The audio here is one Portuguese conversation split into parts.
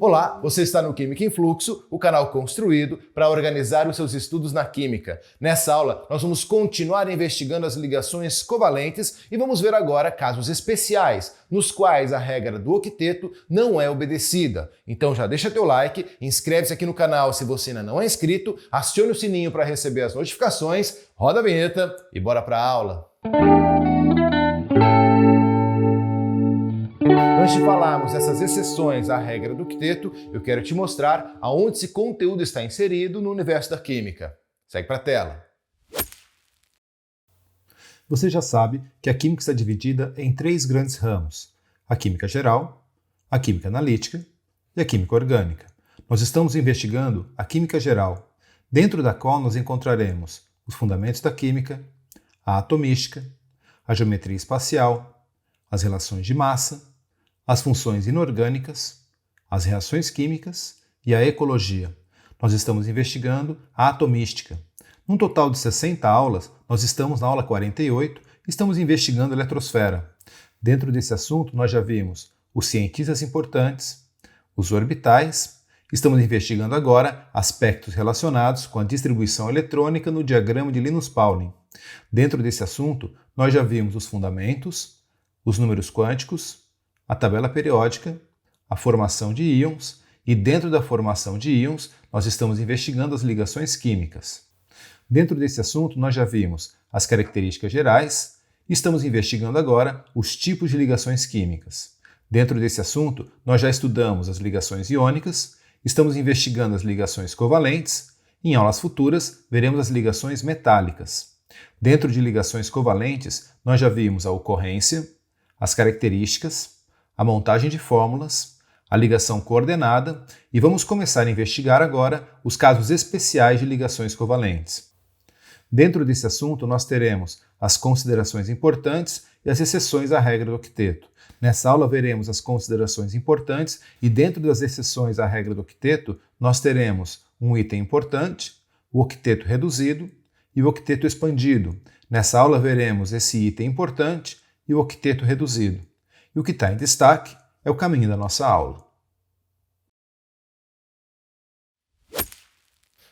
Olá, você está no Química em Fluxo, o canal construído para organizar os seus estudos na química. Nessa aula, nós vamos continuar investigando as ligações covalentes e vamos ver agora casos especiais, nos quais a regra do octeto não é obedecida. Então já deixa teu like, inscreve-se aqui no canal se você ainda não é inscrito, acione o sininho para receber as notificações, roda a vinheta e bora para a aula. Antes de falarmos dessas exceções à regra do octeto, eu quero te mostrar aonde esse conteúdo está inserido no universo da química. Segue para a tela. Você já sabe que a química está dividida em três grandes ramos: a química geral, a química analítica e a química orgânica. Nós estamos investigando a química geral, dentro da qual nós encontraremos os fundamentos da química, a atomística, a geometria espacial, as relações de massa, as funções inorgânicas, as reações químicas e a ecologia. Nós estamos investigando a atomística. Num total de 60 aulas, nós estamos na aula 48 e estamos investigando a eletrosfera. Dentro desse assunto, nós já vimos os cientistas importantes, os orbitais. Estamos investigando agora aspectos relacionados com a distribuição eletrônica no diagrama de Linus-Pauling. Dentro desse assunto, nós já vimos os fundamentos, os números quânticos, a tabela periódica, a formação de íons e dentro da formação de íons nós estamos investigando as ligações químicas. Dentro desse assunto nós já vimos as características gerais e estamos investigando agora os tipos de ligações químicas. Dentro desse assunto nós já estudamos as ligações iônicas, estamos investigando as ligações covalentes e em aulas futuras veremos as ligações metálicas. Dentro de ligações covalentes nós já vimos a ocorrência, as características, a montagem de fórmulas, a ligação coordenada e vamos começar a investigar agora os casos especiais de ligações covalentes. Dentro desse assunto nós teremos as considerações importantes e as exceções à regra do octeto. Nessa aula veremos as considerações importantes e dentro das exceções à regra do octeto nós teremos um item importante, o octeto reduzido e o octeto expandido. Nessa aula veremos esse item importante e o octeto reduzido. E o que está em destaque é o caminho da nossa aula.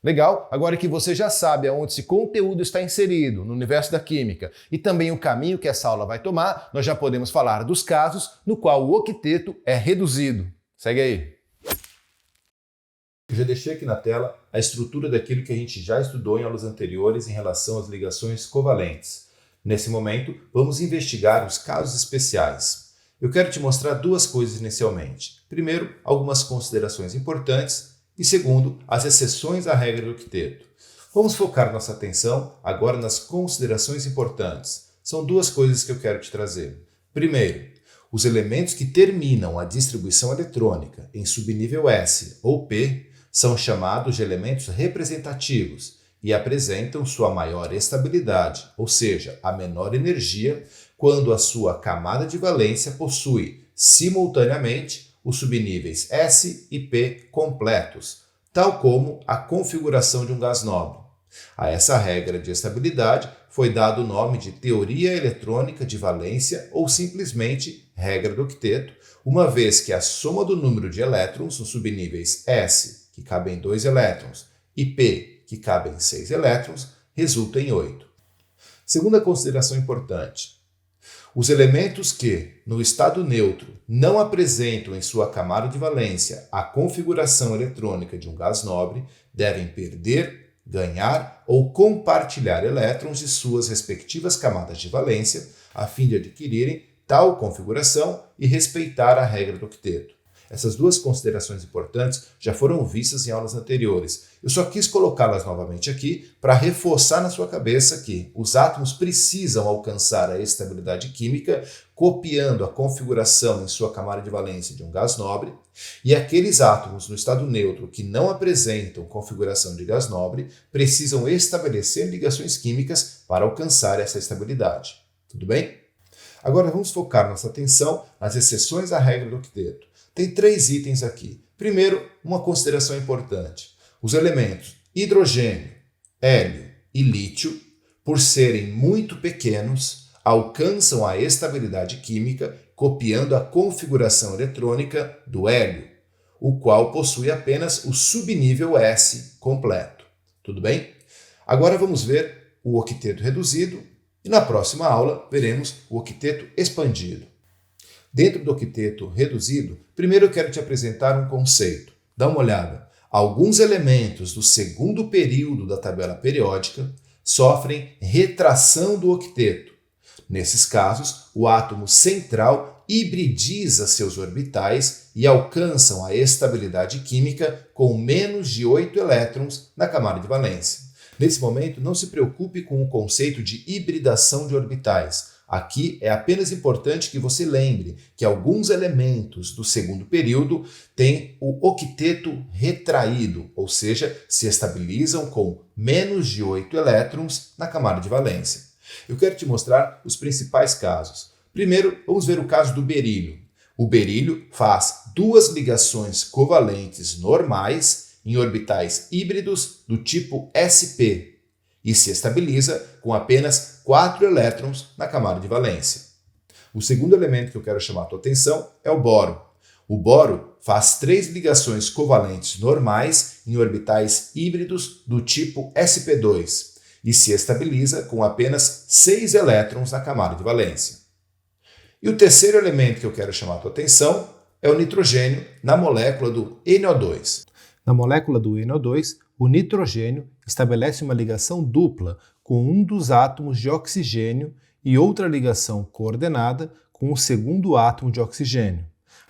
Legal? Agora que você já sabe aonde esse conteúdo está inserido no universo da química e também o caminho que essa aula vai tomar, nós já podemos falar dos casos no qual o octeto é reduzido. Segue aí. Eu já deixei aqui na tela a estrutura daquilo que a gente já estudou em aulas anteriores em relação às ligações covalentes. Nesse momento, vamos investigar os casos especiais. Eu quero te mostrar duas coisas inicialmente. Primeiro, algumas considerações importantes e segundo, as exceções à regra do octeto. Vamos focar nossa atenção agora nas considerações importantes. São duas coisas que eu quero te trazer. Primeiro, os elementos que terminam a distribuição eletrônica em subnível S ou P são chamados de elementos representativos e apresentam sua maior estabilidade, ou seja, a menor energia, quando a sua camada de valência possui, simultaneamente, os subníveis S e P completos, tal como a configuração de um gás nobre. A essa regra de estabilidade foi dado o nome de teoria eletrônica de valência ou simplesmente regra do octeto, uma vez que a soma do número de elétrons nos subníveis S, que cabem 2 elétrons, e P, que cabem 6 elétrons, resulta em 8. Segunda consideração importante. Os elementos que, no estado neutro, não apresentam em sua camada de valência a configuração eletrônica de um gás nobre devem perder, ganhar ou compartilhar elétrons de suas respectivas camadas de valência a fim de adquirirem tal configuração e respeitar a regra do octeto. Essas duas considerações importantes já foram vistas em aulas anteriores. Eu só quis colocá-las novamente aqui para reforçar na sua cabeça que os átomos precisam alcançar a estabilidade química copiando a configuração em sua camada de valência de um gás nobre, e aqueles átomos no estado neutro que não apresentam configuração de gás nobre precisam estabelecer ligações químicas para alcançar essa estabilidade. Tudo bem? Agora vamos focar nossa atenção nas exceções à regra do octeto. Tem 3 itens aqui. Primeiro, uma consideração importante. Os elementos hidrogênio, hélio e lítio, por serem muito pequenos, alcançam a estabilidade química copiando a configuração eletrônica do hélio. o qual possui apenas o subnível S completo. Tudo bem? Agora vamos ver o octeto reduzido e na próxima aula veremos o octeto expandido. Dentro do octeto reduzido, primeiro eu quero te apresentar um conceito. Dá uma olhada. Alguns elementos do segundo período da tabela periódica sofrem retração do octeto. Nesses casos, o átomo central hibridiza seus orbitais e alcançam a estabilidade química com menos de 8 elétrons na camada de valência. Nesse momento, não se preocupe com o conceito de hibridação de orbitais. Aqui é apenas importante que você lembre que alguns elementos do segundo período têm o octeto retraído, ou seja, se estabilizam com menos de 8 elétrons na camada de valência. Eu quero te mostrar os principais casos. Primeiro, vamos ver o caso do berílio. O berílio faz duas ligações covalentes normais em orbitais híbridos do tipo sp e se estabiliza com apenas 4 elétrons na camada de valência. O segundo elemento que eu quero chamar a tua atenção é o boro. O boro faz 3 ligações covalentes normais em orbitais híbridos do tipo sp2 e se estabiliza com apenas 6 elétrons na camada de valência. E o terceiro elemento que eu quero chamar a tua atenção é o nitrogênio na molécula do NO2. Na molécula do NO2, o nitrogênio estabelece uma ligação dupla com um dos átomos de oxigênio e outra ligação coordenada com o segundo átomo de oxigênio.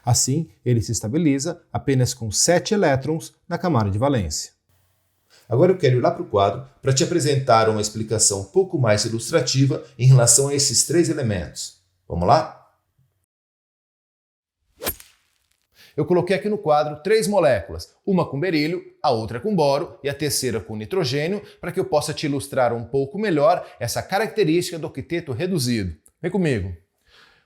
Assim, ele se estabiliza apenas com 7 elétrons na camada de valência. Agora eu quero ir lá para o quadro para te apresentar uma explicação um pouco mais ilustrativa em relação a esses 3 elementos. Vamos lá? Eu coloquei aqui no quadro 3 moléculas, uma com berílio, a outra com boro e a terceira com nitrogênio, para que eu possa te ilustrar um pouco melhor essa característica do octeto reduzido. Vem comigo.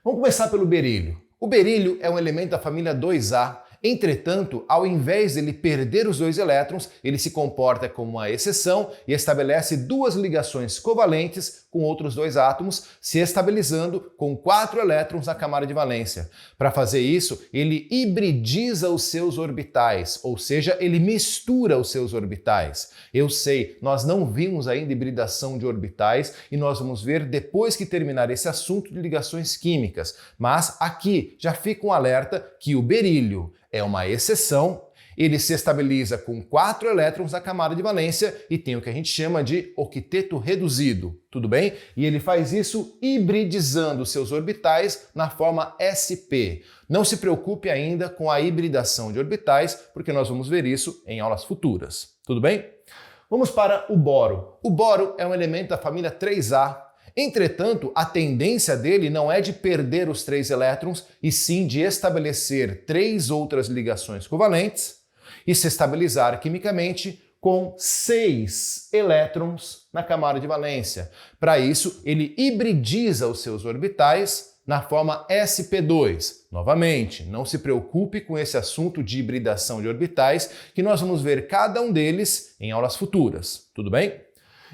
Vamos começar pelo berílio. O berílio é um elemento da família 2A. Entretanto, ao invés de ele perder os 2 elétrons, ele se comporta como uma exceção e estabelece 2 ligações covalentes com outros 2 átomos, se estabilizando com 4 elétrons na camada de valência. Para fazer isso, ele hibridiza os seus orbitais, ou seja, ele mistura os seus orbitais. Eu sei, nós não vimos ainda hibridação de orbitais e nós vamos ver depois que terminar esse assunto de ligações químicas. Mas aqui já fica um alerta que o berílio é uma exceção, ele se estabiliza com 4 elétrons na camada de valência e tem o que a gente chama de octeto reduzido, tudo bem? E ele faz isso hibridizando seus orbitais na forma sp. Não se preocupe ainda com a hibridação de orbitais, porque nós vamos ver isso em aulas futuras, tudo bem? Vamos para o boro. O boro é um elemento da família 3A. Entretanto, a tendência dele não é de perder os 3 elétrons, e sim de estabelecer 3 outras ligações covalentes e se estabilizar quimicamente com 6 elétrons na camada de valência. Para isso, ele hibridiza os seus orbitais na forma sp2. Novamente, não se preocupe com esse assunto de hibridação de orbitais, que nós vamos ver cada um deles em aulas futuras, tudo bem?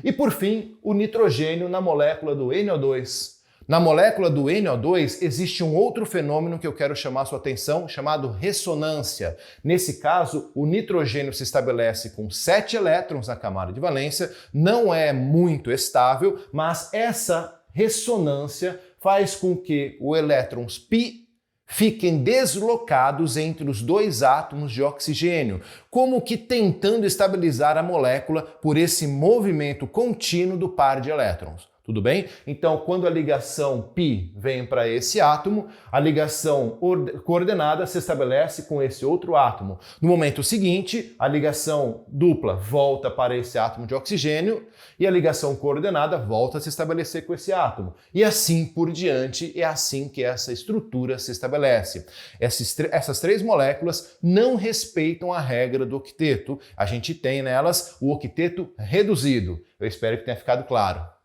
E por fim, o nitrogênio na molécula do NO2. Na molécula do NO2 existe um outro fenômeno que eu quero chamar a sua atenção, chamado ressonância. Nesse caso, o nitrogênio se estabelece com 7 elétrons na camada de valência, não é muito estável, mas essa ressonância faz com que os elétrons π fiquem deslocados entre os 2 átomos de oxigênio, como que tentando estabilizar a molécula por esse movimento contínuo do par de elétrons. Tudo bem? Então, quando a ligação π vem para esse átomo, a ligação coordenada se estabelece com esse outro átomo. No momento seguinte, a ligação dupla volta para esse átomo de oxigênio e a ligação coordenada volta a se estabelecer com esse átomo. E assim por diante, é assim que essa estrutura se estabelece. Essas 3 moléculas não respeitam a regra do octeto. A gente tem nelas o octeto reduzido. Eu espero que tenha ficado claro.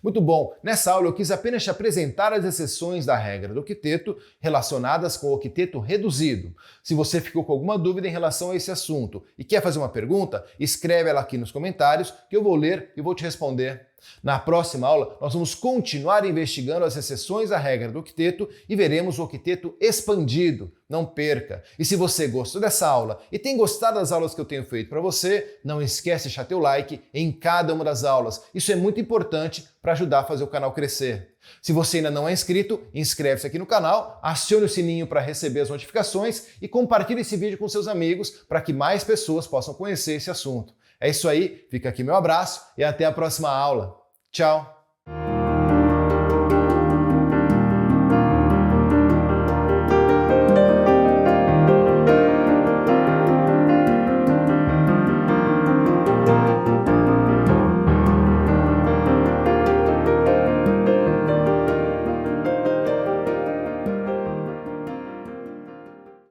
Muito bom, nessa aula eu quis apenas te apresentar as exceções da regra do octeto relacionadas com o octeto reduzido. Se você ficou com alguma dúvida em relação a esse assunto e quer fazer uma pergunta, escreve ela aqui nos comentários que eu vou ler e vou te responder. Na próxima aula, nós vamos continuar investigando as exceções à regra do octeto e veremos o octeto expandido. Não perca! E se você gostou dessa aula e tem gostado das aulas que eu tenho feito para você, não esquece de deixar teu like em cada uma das aulas. Isso é muito importante para ajudar a fazer o canal crescer. Se você ainda não é inscrito, inscreve-se aqui no canal, acione o sininho para receber as notificações e compartilhe esse vídeo com seus amigos para que mais pessoas possam conhecer esse assunto. É isso aí, fica aqui meu abraço e até a próxima aula. Tchau!